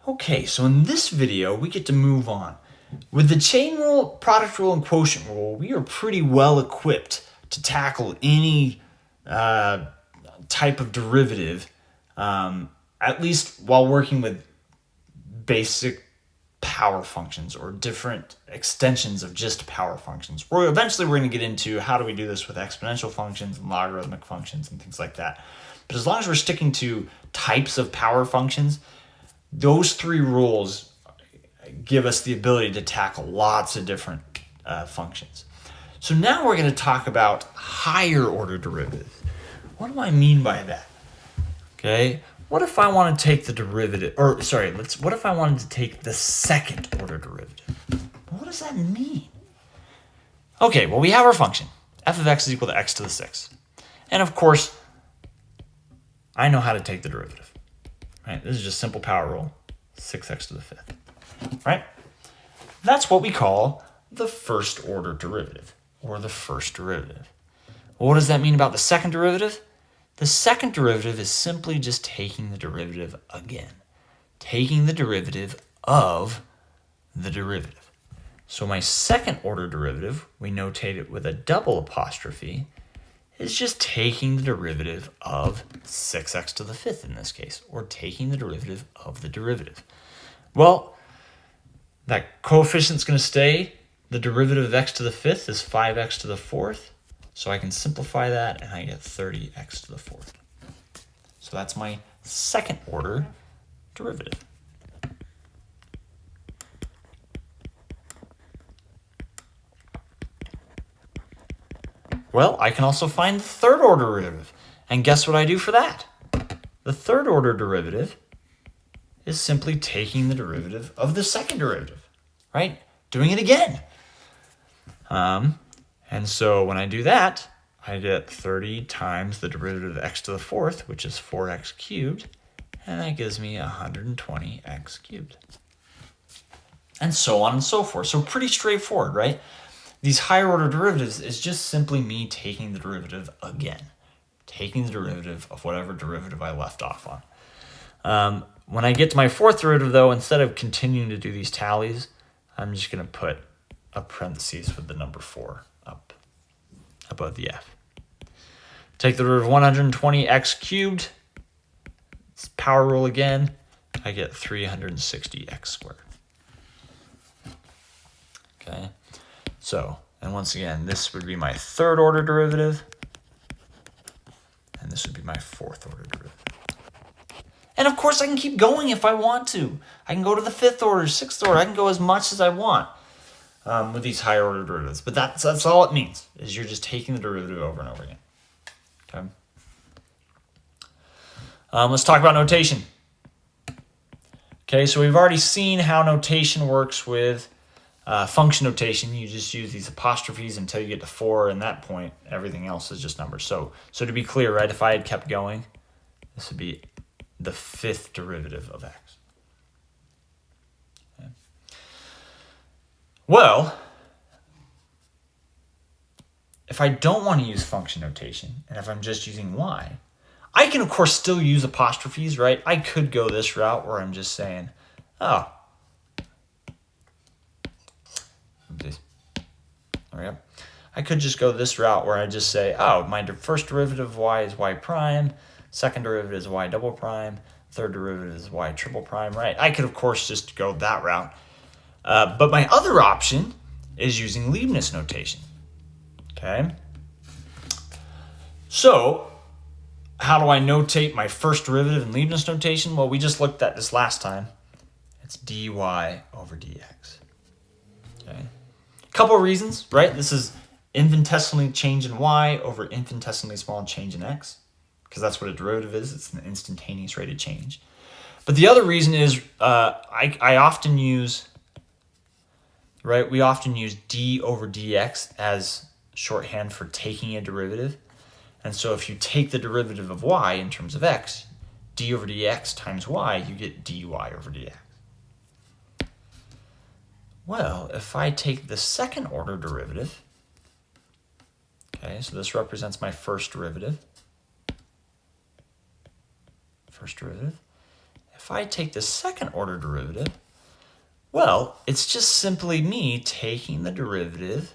Okay, so in this video, we get to move on. With the chain rule, product rule, and quotient rule, we are pretty well equipped to tackle any type of derivative, at least while working with basic power functions or different extensions of just power functions. Eventually we're going to get into how do we do this with exponential functions and logarithmic functions and things like that. But as long as we're sticking to types of power functions, those three rules give us the ability to tackle lots of different functions. So now we're going to talk about higher order derivatives. What do I mean by that? Okay, what if I want to take the derivative, what if I wanted to take the second order derivative? What does that mean? Okay, well, we have our function. F of x is equal to x to the sixth. And of course, I know how to take the derivative. Right? This is just simple power rule, 6x to the fifth. Right? That's what we call the first order derivative, or the first derivative. Well, what does that mean about the second derivative? The second derivative is simply just taking the derivative again. Taking the derivative of the derivative. So my second order derivative, we notate it with a double apostrophe, is just taking the derivative of 6x to the fifth in this case, or taking the derivative of the derivative. Well, that coefficient's going to stay. The derivative of x to the fifth is 5x to the fourth. So I can simplify that and I get 30x to the fourth. So that's my second order derivative. Well, I can also find the third order derivative. And guess what I do for that? The third order derivative is simply taking the derivative of the second derivative, right? Doing it again. And so when I do that, I get 30 times the derivative of x to the fourth, which is 4x cubed, and that gives me 120x cubed. And so on and so forth. So pretty straightforward, right? These higher order derivatives is just simply me taking the derivative again. Taking the derivative of whatever derivative I left off on. When I get to my fourth derivative, though, instead of continuing to do these tallies, I'm just going to put a parentheses with the number 4 up above the f. Take the derivative of 120x cubed. It's power rule again. I get 360x squared. Okay. So, and once again, this would be my third order derivative. And this would be my fourth order derivative. And of course, I can keep going if I want to. I can go to the fifth order, sixth order. I can go as much as I want with these higher order derivatives. But that's all it means, is you're just taking the derivative over and over again. Okay. Let's talk about notation. Okay, so we've already seen how notation works with function notation. You just use these apostrophes until you get to 4, and at that point, everything else is just numbers. So to be clear, right, if I had kept going, this would be the fifth derivative of x. Okay. Well, if I don't want to use function notation, and if I'm just using y, I can, of course, still use apostrophes, right? I could go this route where I'm just saying, oh, there we go. I could just go this route where I just say, oh, my first derivative of y is y prime, second derivative is y double prime, third derivative is y triple prime, right? I could, of course, just go that route. But my other option is using Leibniz notation. Okay? So, how do I notate my first derivative in Leibniz notation? Well, we just looked at this last time. It's dy over dx. Okay? Couple of reasons, right? This is infinitesimally change in y over infinitesimally small change in x, because that's what a derivative is. It's an instantaneous rate of change. But the other reason is I often use, right, we often use d over dx as shorthand for taking a derivative. And so if you take the derivative of y in terms of x, d over dx times y, you get dy over dx. Well, if I take the second order derivative, okay, so this represents my first derivative. if I take the second order derivative, well, it's just simply me taking the derivative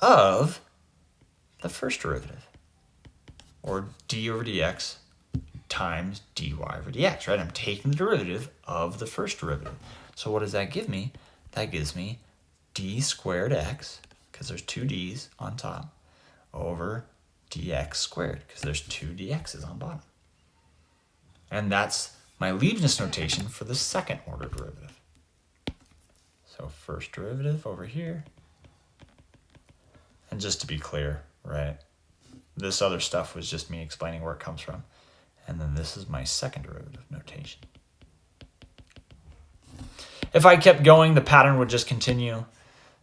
of the first derivative, or d over dx times dy over dx, right? I'm taking the derivative of the first derivative. So what does that give me? That gives me d squared x, because there's two d's on top, over dx squared, because there's two dx's on bottom. And that's my Leibniz notation for the second order derivative. So first derivative over here. And just to be clear, right, this other stuff was just me explaining where it comes from. And then this is my second derivative notation. If I kept going, the pattern would just continue.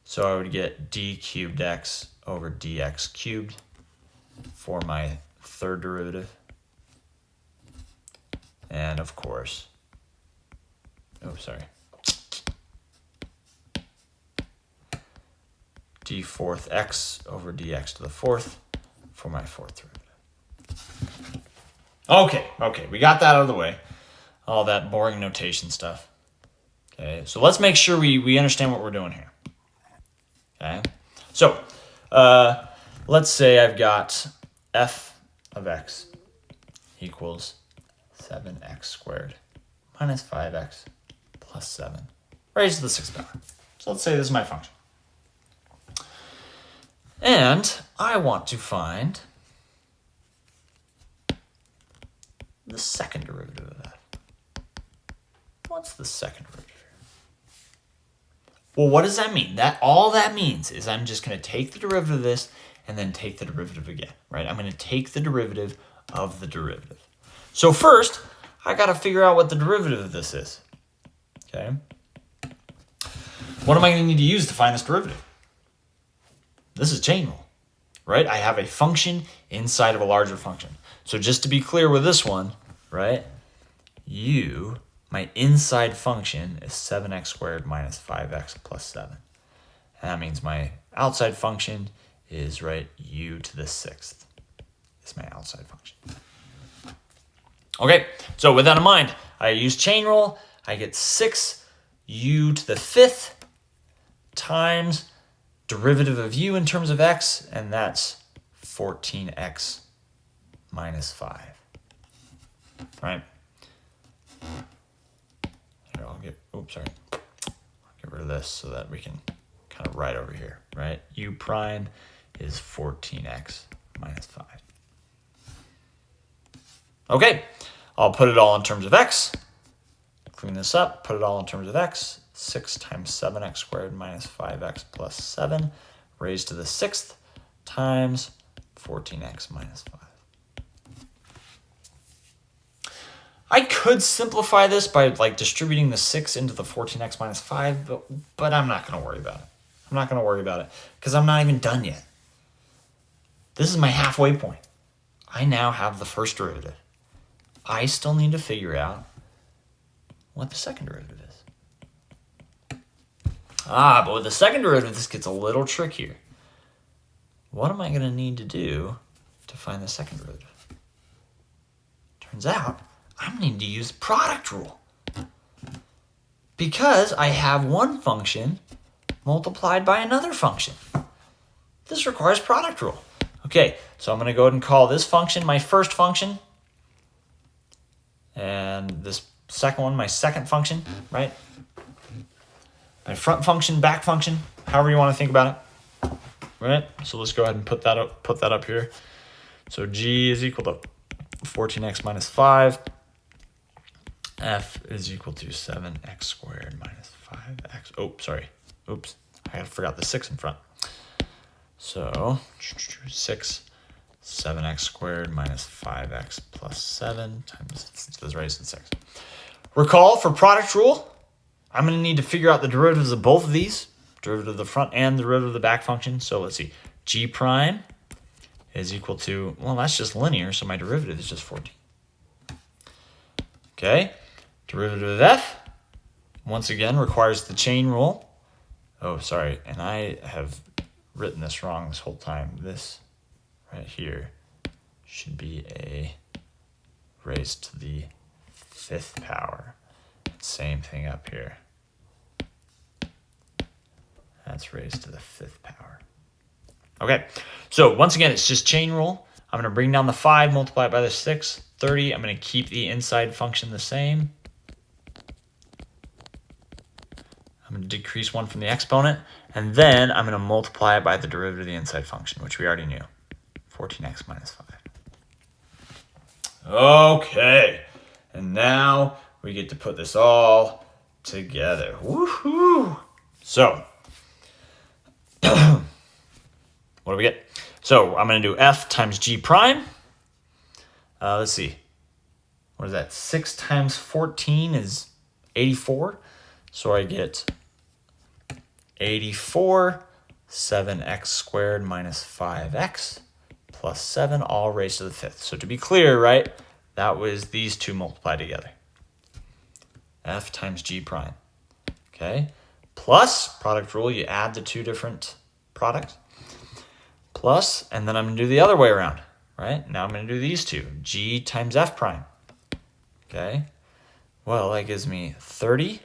So I would get d cubed x over dx cubed for my third derivative. And of course, d fourth x over dx to the fourth for my fourth derivative. Okay, we got that out of the way. All that boring notation stuff. Okay, so let's make sure we understand what we're doing here. Okay, so let's say I've got f of x equals 7x squared minus 5x plus 7 raised to the 6th power. So let's say this is my function. And I want to find the second derivative of that. What's the second derivative here? Well, what does that mean? All that means is I'm just going to take the derivative of this and then take the derivative again, right? I'm going to take the derivative of the derivative. So first, I got to figure out what the derivative of this is, okay? What am I going to need to use to find this derivative? This is chain rule, right? I have a function inside of a larger function. So just to be clear with this one, right? My inside function is 7x squared minus 5x plus 7. And that means my outside function is, right, u to the 6th is my outside function. Okay, so with that in mind, I use chain rule. I get 6u to the 5th times derivative of u in terms of x, and that's 14x minus 5, right? Here, I'll get rid of this so that we can kind of write over here, right? U prime is 14x minus 5. Okay, I'll put it all in terms of x. Clean this up, put it all in terms of x. 6 times 7x squared minus 5x plus 7 raised to the 6th times 14x minus 5. I could simplify this by distributing the 6 into the 14x minus 5, but I'm not going to worry about it. I'm not going to worry about it because I'm not even done yet. This is my halfway point. I now have the first derivative. I still need to figure out what the second derivative is. But with the second derivative, this gets a little trickier. What am I going to need to do to find the second derivative? Turns out, I'm going to need to use product rule. Because I have one function multiplied by another function. This requires product rule. Okay, so I'm going to go ahead and call this function my first function. And this second one my second function, right? My front function, back function, however you want to think about it. Right? So let's go ahead and put that up here. So g is equal to 14x minus 5. F is equal to 7x squared minus 5x. Oh, sorry. Oops. I forgot the 6 in front. So 7x squared minus 5x plus 7 times the raised to the 6. Recall, for product rule, I'm going to need to figure out the derivatives of both of these, derivative of the front and the derivative of the back function. So let's see. G prime is equal to, well, that's just linear, so my derivative is just 14. Okay. Derivative of f, once again, requires the chain rule. Oh, sorry, and I have written this wrong this whole time. This right here should be a raised to the 5th power. Same thing up here. That's raised to the 5th power. Okay, so once again, it's just chain rule. I'm going to bring down the 5, multiply it by the 6, 30. I'm going to keep the inside function the same. I'm going to decrease 1 from the exponent, and then I'm going to multiply it by the derivative of the inside function, which we already knew, 14x minus 5. Okay, and now we get to put this all together. Woohoo! So, what do we get? So I'm going to do f times g prime. Let's see. What is that? 6 times 14 is 84. So I get 84, 7x squared minus 5x plus 7, all raised to the 5th. So to be clear, right, that was these two multiplied together. F times g prime. Okay. Plus, product rule, you add the two different products. Plus, and then I'm going to do the other way around, right? Now I'm going to do these two, g times f prime. Okay. Well, that gives me 30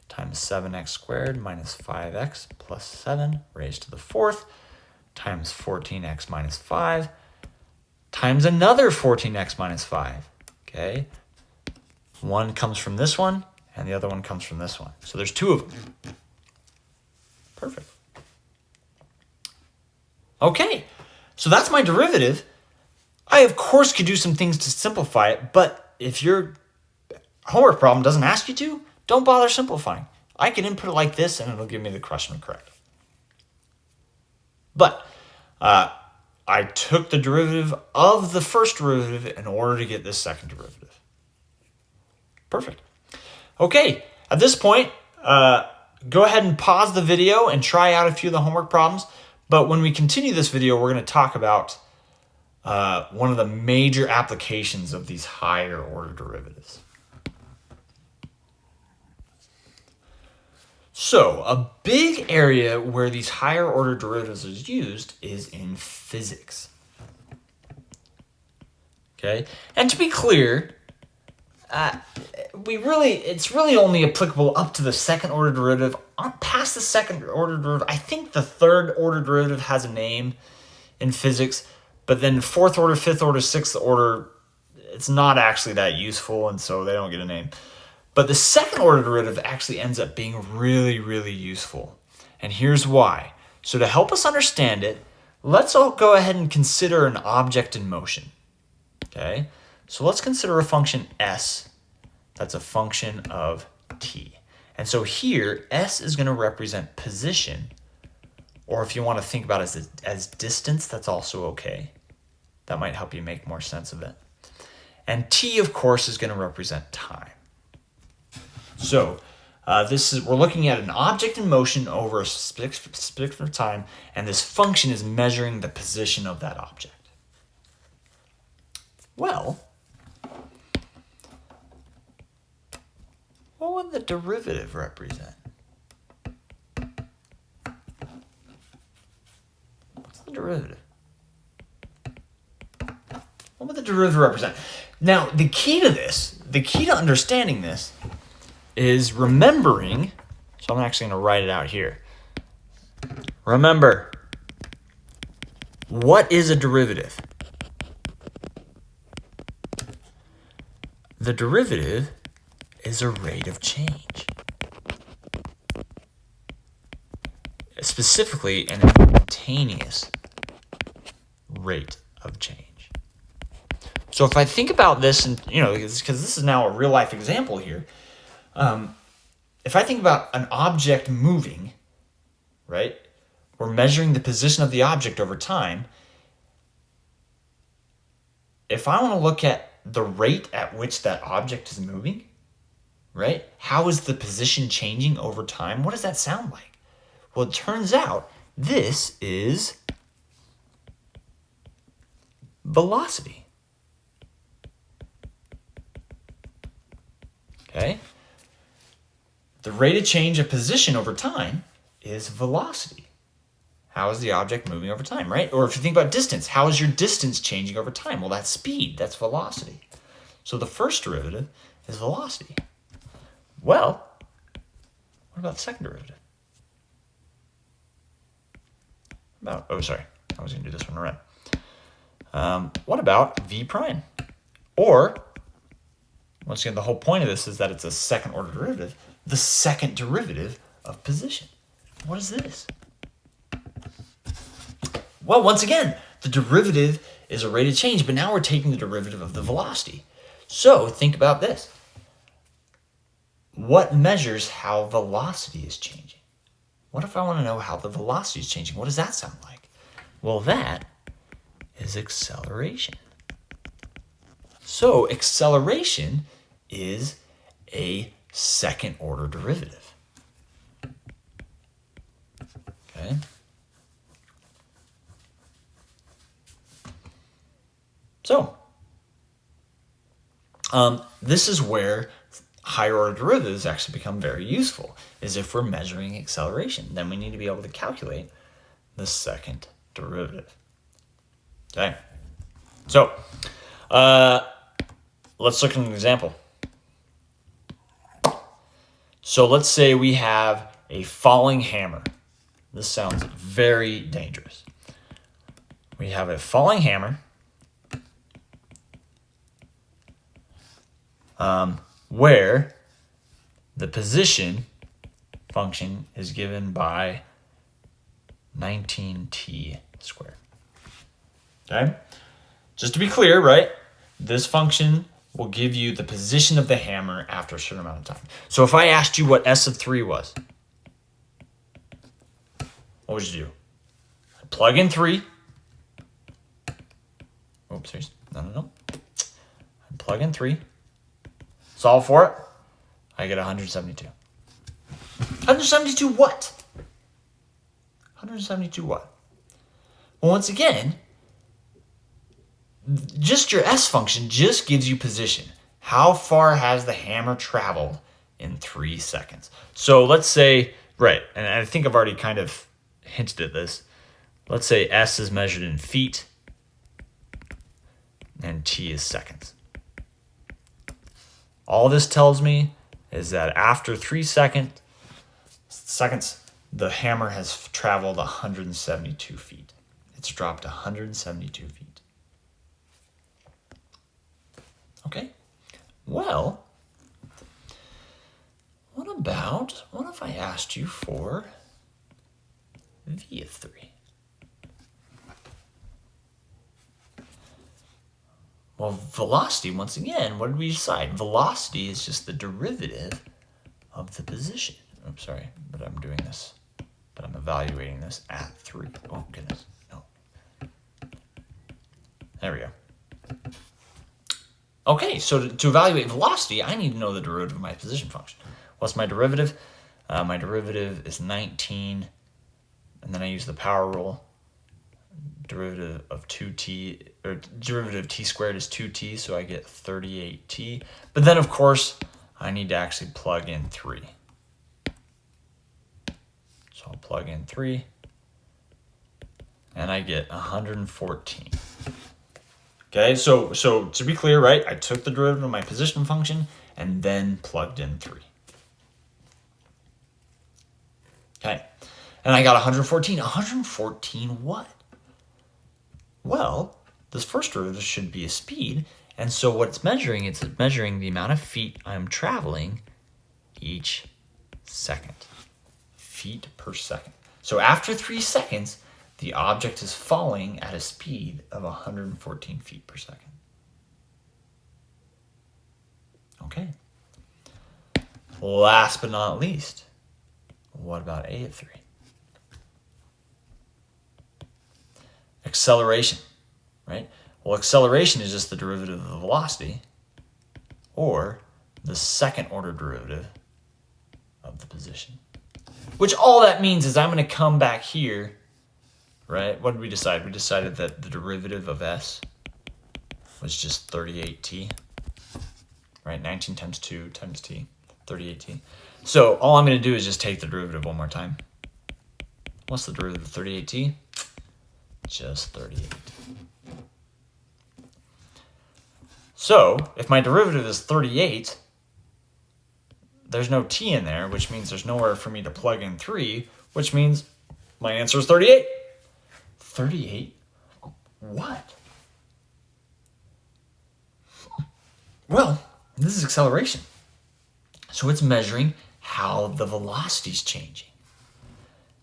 times 7x squared minus 5x plus 7 raised to the 4th times 14x minus 5 times another 14x minus 5. Okay. One comes from this one, and the other one comes from this one. So there's two of them. Perfect. Okay, so that's my derivative. I, of course, could do some things to simplify it, but if your homework problem doesn't ask you to, don't bother simplifying. I can input it like this, and it'll give me the question correct. But I took the derivative of the first derivative in order to get this second derivative. Perfect. Okay, at this point, go ahead and pause the video and try out a few of the homework problems. But when we continue this video, we're going to talk about one of the major applications of these higher order derivatives. So a big area where these higher order derivatives are used is in physics. Okay, and to be clear, it's really only applicable up to the second order derivative. Past the second order derivative, I think the third order derivative has a name in physics, but then fourth order, fifth order, sixth order, it's not actually that useful, and so they don't get a name. But the second order derivative actually ends up being really, really useful. And here's why. So to help us understand it, let's all go ahead and consider an object in motion. Okay? So let's consider a function s that's a function of t. And so here, s is going to represent position, or if you want to think about it as distance, that's also okay. That might help you make more sense of it. And t, of course, is going to represent time. So we're looking at an object in motion over a specific time, and this function is measuring the position of that object. Well, what would the derivative represent? What's the derivative? What would the derivative represent? Now, the key to understanding this is remembering, so I'm actually going to write it out here. Remember, what is a derivative? The derivative is a rate of change. Specifically, an instantaneous rate of change. So if I think about this, and because this is now a real life example here, if I think about an object moving, right, we're measuring the position of the object over time. If I want to look at the rate at which that object is moving, right, how is the position changing over time? What does that sound like? Well, it turns out this is velocity. Okay? The rate of change of position over time is velocity. How is the object moving over time, right? Or if you think about distance, how is your distance changing over time? Well, that's speed, that's velocity. So the first derivative is velocity. Well, what about the second derivative? Oh, sorry. I was going to do this one in red. What about v prime? Or, once again, the whole point of this is that it's a second order derivative. The second derivative of position. What is this? Well, once again, the derivative is a rate of change, but now we're taking the derivative of the velocity. So think about this. What measures how velocity is changing? What if I want to know how the velocity is changing? What does that sound like? Well, that is acceleration. So acceleration is a second order derivative. Okay. So this is where higher order derivatives actually become very useful, is if we're measuring acceleration. Then we need to be able to calculate the second derivative. Okay. So let's look at an example. So let's say we have a falling hammer. This sounds very dangerous. We have a falling hammer where the position function is given by 19t squared. Okay? Just to be clear, right? This function will give you the position of the hammer after a certain amount of time. So if I asked you what S of 3 was, what would you do? I'd plug in 3. Oops, no. I'd plug in 3. Solve for it. I get 172. 172 what? 172 what? Well, once again, just your S function just gives you position. How far has the hammer traveled in 3 seconds? So let's say, right, and I think I've already kind of hinted at this. Let's say S is measured in feet and T is seconds. All this tells me is that after 3 seconds, the hammer has traveled 172 feet. It's dropped 172 feet. Okay. Well, what if I asked you for V of 3? Well, velocity, once again, what did we decide? Velocity is just the derivative of the position. Oops, sorry, but I'm doing this. But I'm evaluating this at 3. Oh, goodness. No. There we go. Okay, so to evaluate velocity, I need to know the derivative of my position function. What's my derivative? My derivative is 19, and then I use the power rule. Derivative of 2t, or derivative of t squared is 2t, so I get 38t. But then, of course, I need to actually plug in 3. So I'll plug in 3, and I get 114. Okay, so to be clear, right, I took the derivative of my position function and then plugged in 3. Okay, and I got 114. 114 what? Well, this first derivative should be a speed, and so what it's measuring the amount of feet I'm traveling each second. Feet per second. So after 3 seconds, the object is falling at a speed of 114 feet per second. Okay. Last but not least, what about A of 3? Acceleration, right? Well, acceleration is just the derivative of the velocity, or the second order derivative of the position. Which all that means is I'm going to come back here, right? What did we decide? We decided that the derivative of S was just 38t, right? 19 times 2 times t, 38t. So all I'm going to do is just take the derivative one more time. What's the derivative of 38t? Just 38. So if my derivative is 38, there's no t in there, which means there's nowhere for me to plug in 3, which means my answer is 38. 38? What? Well, this is acceleration. So it's measuring how the velocity is changing.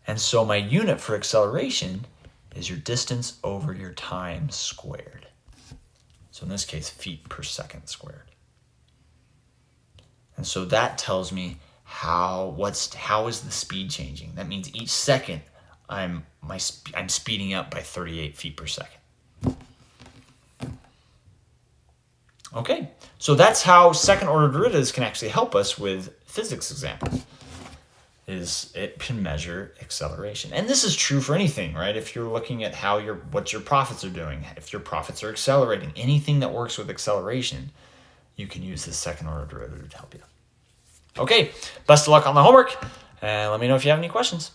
And so my unit for acceleration is your distance over your time squared. So in this case, feet per second squared. And so that tells me how is the speed changing. That means each second I'm speeding up by 38 feet per second. Okay, so that's how second order derivatives can actually help us with physics examples. Is it can measure acceleration. And this is true for anything, right? If you're looking at what your profits are doing, if your profits are accelerating, anything that works with acceleration, you can use this second order derivative to help you. Okay, best of luck on the homework, and let me know if you have any questions.